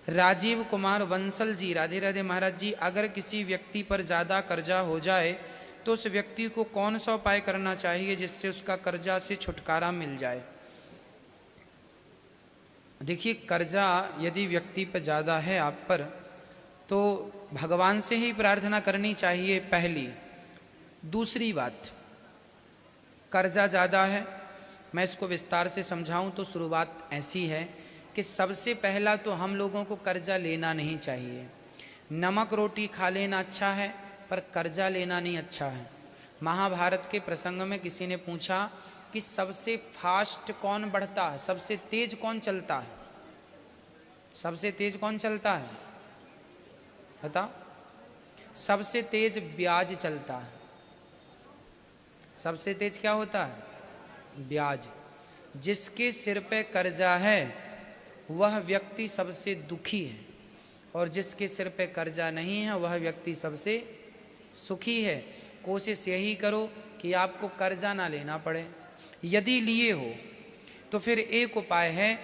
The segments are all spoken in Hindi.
राजीव कुमार वंसल जी, राधे राधे महाराज जी, अगर किसी व्यक्ति पर ज़्यादा कर्जा हो जाए तो उस व्यक्ति को कौन सा उपाय करना चाहिए जिससे उसका कर्जा से छुटकारा मिल जाए? देखिए, कर्जा यदि व्यक्ति पर ज़्यादा है आप पर, तो भगवान से ही प्रार्थना करनी चाहिए पहली। दूसरी बात, कर्जा ज़्यादा है, मैं इसको विस्तार से समझाऊं तो शुरुआत ऐसी है कि सबसे पहला तो हम लोगों को कर्जा लेना नहीं चाहिए। नमक रोटी खा लेना अच्छा है, पर कर्जा लेना नहीं अच्छा है। महाभारत के प्रसंग में किसी ने पूछा कि सबसे फास्ट कौन बढ़ता है, सबसे तेज कौन चलता है? सबसे तेज कौन चलता है बता? सबसे तेज ब्याज चलता है। सबसे तेज क्या होता है? ब्याज। जिसके सिर पे कर्जा है वह व्यक्ति सबसे दुखी है, और जिसके सिर पे कर्जा नहीं है वह व्यक्ति सबसे सुखी है। कोशिश यही करो कि आपको कर्जा ना लेना पड़े। यदि लिए हो तो फिर एक उपाय है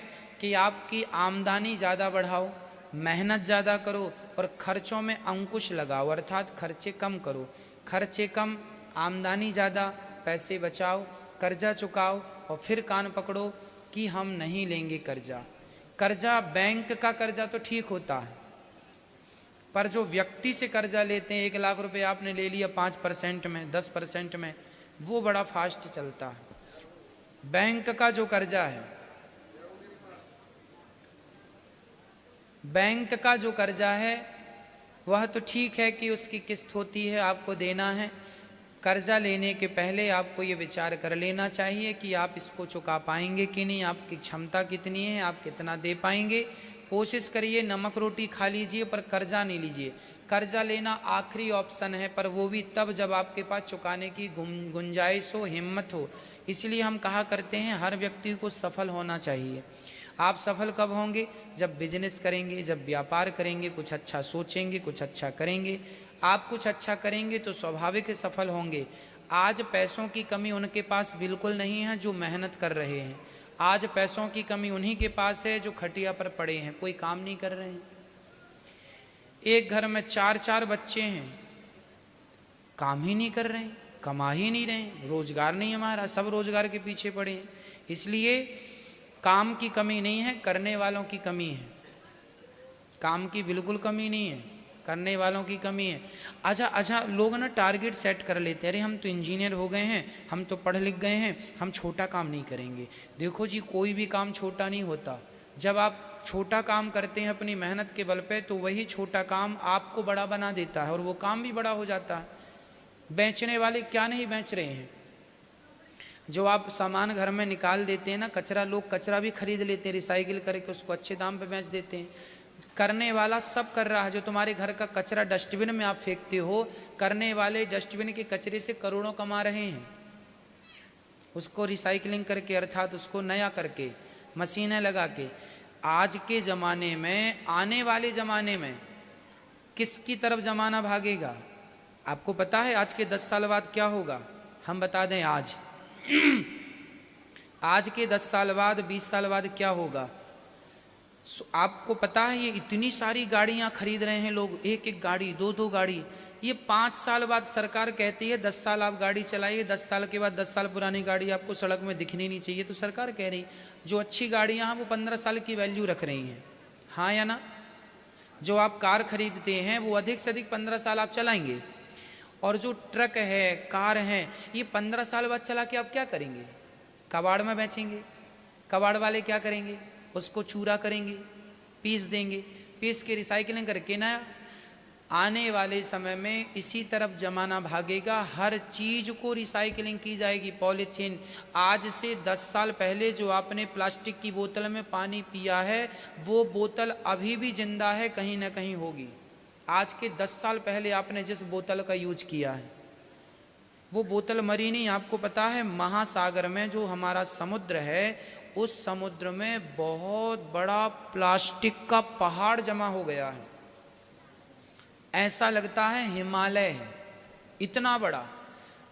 कि आपकी आमदनी ज़्यादा बढ़ाओ, मेहनत ज़्यादा करो और खर्चों में अंकुश लगाओ, अर्थात खर्चे कम करो। खर्चे कम, आमदनी ज़्यादा, पैसे बचाओ, कर्जा चुकाओ और फिर कान पकड़ो कि हम नहीं लेंगे कर्जा। कर्जा, बैंक का कर्जा तो ठीक होता है, पर जो व्यक्ति से कर्जा लेते हैं, 1 लाख रुपए आपने ले लिया 5% में, 10% में, वो बड़ा फास्ट चलता है। बैंक का जो कर्जा है, बैंक का जो कर्जा है वह तो ठीक है कि उसकी किस्त होती है, आपको देना है। कर्जा लेने के पहले आपको ये विचार कर लेना चाहिए कि आप इसको चुका पाएंगे कि नहीं, आपकी क्षमता कितनी है, आप कितना दे पाएंगे। कोशिश करिए, नमक रोटी खा लीजिए पर कर्जा नहीं लीजिए। कर्जा लेना आखिरी ऑप्शन है, पर वो भी तब जब आपके पास चुकाने की गुंजाइश हो, हिम्मत हो। इसलिए हम कहा करते हैं हर व्यक्ति को सफल होना चाहिए। आप सफल कब होंगे? जब बिजनेस करेंगे, जब व्यापार करेंगे, कुछ अच्छा सोचेंगे, कुछ अच्छा करेंगे। आप कुछ अच्छा करेंगे तो स्वाभाविक सफल होंगे। आज पैसों की कमी उनके पास बिल्कुल नहीं है जो मेहनत कर रहे हैं। आज पैसों की कमी उन्हीं के पास है जो खटिया पर पड़े हैं, कोई काम नहीं कर रहे हैं। एक घर में 4-4 बच्चे हैं, काम ही नहीं कर रहे हैं, कमा ही नहीं रहे हैं, रोजगार नहीं हमारा, सब रोजगार के पीछे पड़े हैं। इसलिए काम की कमी नहीं है, करने वालों की कमी है। काम की बिल्कुल कमी नहीं है, करने वालों की कमी है। अच्छा लोग ना टारगेट सेट कर लेते हैं, अरे हम तो इंजीनियर हो गए हैं, हम तो पढ़ लिख गए हैं, हम छोटा काम नहीं करेंगे। देखो जी, कोई भी काम छोटा नहीं होता। जब आप छोटा काम करते हैं अपनी मेहनत के बल पे, तो वही छोटा काम आपको बड़ा बना देता है और वो काम भी बड़ा हो जाता है। बेचने वाले क्या नहीं बेच रहे हैं? जो आप सामान घर में निकाल देते हैं ना, कचरा, लोग कचरा भी खरीद लेते हैं, रिसाइकिल करके उसको अच्छे दाम पे बेच देते हैं। करने वाला सब कर रहा है। जो तुम्हारे घर का कचरा डस्टबिन में आप फेंकते हो, करने वाले डस्टबिन के कचरे से करोड़ों कमा रहे हैं, उसको रिसाइकलिंग करके, अर्थात उसको नया करके, मशीनें लगा के। आज के ज़माने में, आने वाले ज़माने में किसकी तरफ ज़माना भागेगा आपको पता है? आज के 10 साल बाद क्या होगा? हम बता दें आज के 10 साल बाद, 20 साल बाद क्या होगा? आपको पता है? ये इतनी सारी गाड़ियां खरीद रहे हैं लोग, 1-1 गाड़ी, 2-2 गाड़ी। ये 5 साल बाद सरकार कहती है 10 साल आप गाड़ी चलाइए, 10 साल के बाद 10 साल पुरानी गाड़ी आपको सड़क में दिखनी नहीं चाहिए। तो सरकार कह रही जो अच्छी गाड़ियां हैं वो 15 साल की वैल्यू रख रही हैं, हाँ या ना? जो आप कार खरीदते हैं वो अधिक से अधिक 15 साल आप चलाएंगे, और जो ट्रक है, कार है, ये 15 साल बाद चला के आप क्या करेंगे? कबाड़ में बेचेंगे। कबाड़ वाले क्या करेंगे? उसको चूरा करेंगे, पीस देंगे, पीस के रिसाइकलिंग करके ना। आने वाले समय में इसी तरफ जमाना भागेगा, हर चीज को रिसाइकलिंग की जाएगी। पॉलीथीन, आज से 10 साल पहले जो आपने प्लास्टिक की बोतल में पानी पिया है, वो बोतल अभी भी जिंदा है, कहीं ना कहीं होगी। आज के 10 साल पहले आपने जिस बोतल का यूज किया है वो बोतल मरी नहीं। आपको पता है महासागर में जो हमारा समुद्र है, उस समुद्र में बहुत बड़ा प्लास्टिक का पहाड़ जमा हो गया है। ऐसा लगता है हिमालय है, इतना बड़ा,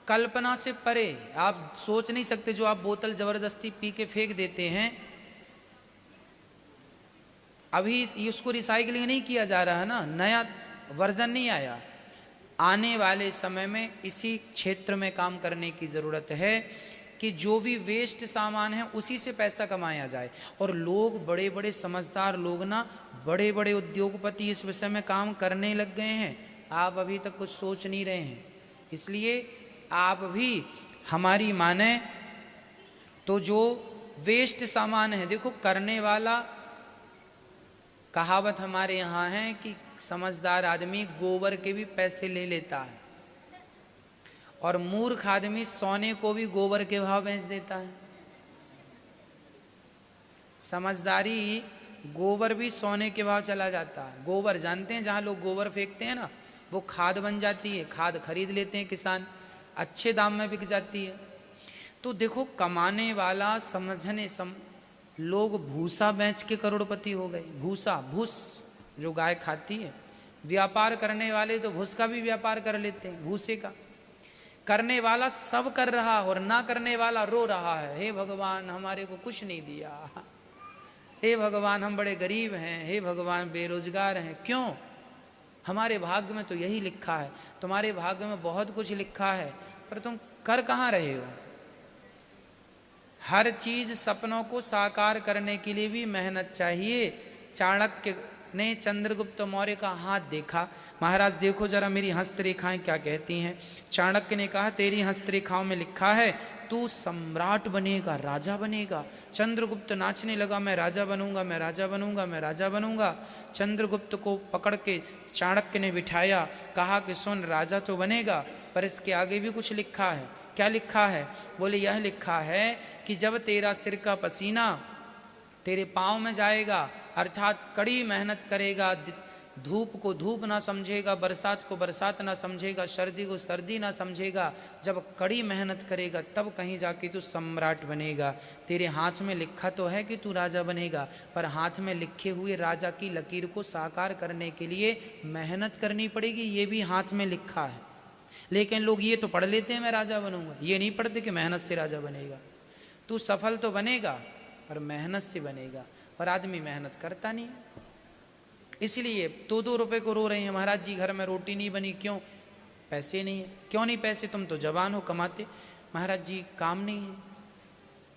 कल्पना से परे। आप सोच नहीं सकते, जो आप बोतल जबरदस्ती पी के फेंक देते हैं, अभी उसको रिसाइकलिंग नहीं किया जा रहा है ना, नया वर्जन नहीं आया। आने वाले समय में इसी क्षेत्र में काम करने की ज़रूरत है कि जो भी वेस्ट सामान है उसी से पैसा कमाया जाए। और लोग, बड़े बड़े समझदार लोग ना, बड़े बड़े उद्योगपति इस विषय में काम करने लग गए हैं। आप अभी तक कुछ सोच नहीं रहे हैं, इसलिए आप भी हमारी माने तो जो वेस्ट सामान है, देखो करने वाला, कहावत हमारे यहाँ है कि समझदार आदमी गोबर के भी पैसे ले लेता है और मूर्ख आदमी सोने को भी गोबर के भाव बेच देता है। समझदारी, गोबर भी सोने के भाव चला जाता है। गोबर जानते हैं, जहाँ लोग गोबर फेंकते हैं ना, वो खाद बन जाती है, खाद खरीद लेते हैं किसान, अच्छे दाम में बिक जाती है। तो देखो कमाने वाला लोग भूसा बेच के करोड़पति हो गए। भूसा, भूस जो गाय खाती है। व्यापार करने वाले तो भूस का भी व्यापार कर लेते हैं, भूसे का। करने वाला सब कर रहा और ना करने वाला रो रहा है, हे भगवान हमारे को कुछ नहीं दिया, हे भगवान हम बड़े गरीब हैं, हे भगवान बेरोजगार हैं। क्यों? हमारे भाग्य में तो यही लिखा है। तुम्हारे भाग्य में बहुत कुछ लिखा है, पर तुम कर कहाँ रहे हो? हर चीज सपनों को साकार करने के लिए भी मेहनत चाहिए। चाणक्य ने चंद्रगुप्त मौर्य का हाथ देखा, महाराज देखो जरा मेरी हस्तरेखाएं क्या कहती हैं। चाणक्य ने कहा तेरी हस्तरेखाओं में लिखा है तू सम्राट बनेगा, राजा बनेगा। चंद्रगुप्त नाचने लगा, मैं राजा बनूंगा, मैं राजा बनूंगा, मैं राजा बनूंगा। चंद्रगुप्त को पकड़ के चाणक्य ने बिठाया, कहा कि सुन राजा तो बनेगा, पर इसके आगे भी कुछ लिखा है। क्या लिखा है? बोले यह लिखा है कि जब तेरा सिर का पसीना तेरे पाँव में जाएगा, अर्थात कड़ी मेहनत करेगा, धूप को धूप ना समझेगा, बरसात को बरसात ना समझेगा, सर्दी को सर्दी ना समझेगा, जब कड़ी मेहनत करेगा तब कहीं जाके तू सम्राट बनेगा। तेरे हाथ में लिखा तो है कि तू राजा बनेगा, पर हाथ में लिखे हुए राजा की लकीर को साकार करने के लिए मेहनत करनी पड़ेगी, ये भी हाथ में लिखा है। लेकिन लोग ये तो पढ़ लेते हैं मैं राजा बनूंगा, ये नहीं पढ़ते कि मेहनत से राजा बनेगा। तू सफल तो बनेगा पर मेहनत से बनेगा, और आदमी मेहनत करता नहीं। इसलिए 2-2 रुपए को रो रहे हैं, महाराज जी घर में रोटी नहीं बनी, क्यों? पैसे नहीं है। क्यों नहीं पैसे? तुम तो जवान हो, कमाते। महाराज जी काम नहीं है।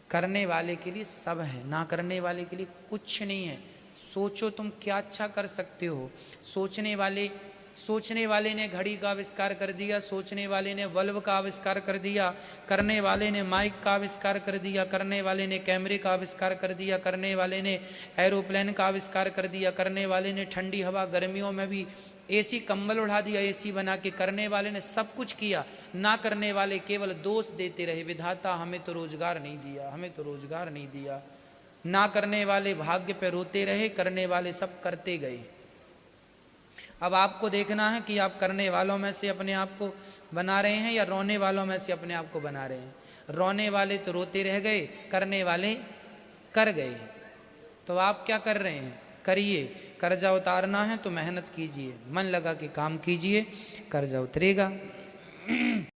करने वाले के लिए सब है, ना करने वाले के लिए कुछ नहीं है। सोचो तुम क्या अच्छा कर सकते हो। सोचने वाले ने घड़ी का आविष्कार कर दिया, सोचने वाले ने बल्ब का आविष्कार कर दिया, करने वाले ने माइक का आविष्कार कर दिया, करने वाले ने कैमरे का आविष्कार कर दिया, करने वाले ने एरोप्लेन का आविष्कार कर दिया, करने वाले ने ठंडी हवा गर्मियों में भी एसी कंबल उड़ा दिया, एसी बना के। करने वाले ने सब कुछ किया, ना करने वाले केवल दोष देते रहे, विधाता हमें तो रोजगार नहीं दिया, हमें तो रोजगार नहीं दिया। ना करने वाले भाग्य पे रोते रहे, करने वाले सब करते गए। अब आपको देखना है कि आप करने वालों में से अपने आप को बना रहे हैं या रोने वालों में से अपने आप को बना रहे हैं। रोने वाले तो रोते रह गए, करने वाले कर गए। तो आप क्या कर रहे हैं? करिए। कर्जा उतारना है तो मेहनत कीजिए, मन लगा के काम कीजिए, कर्जा उतरेगा।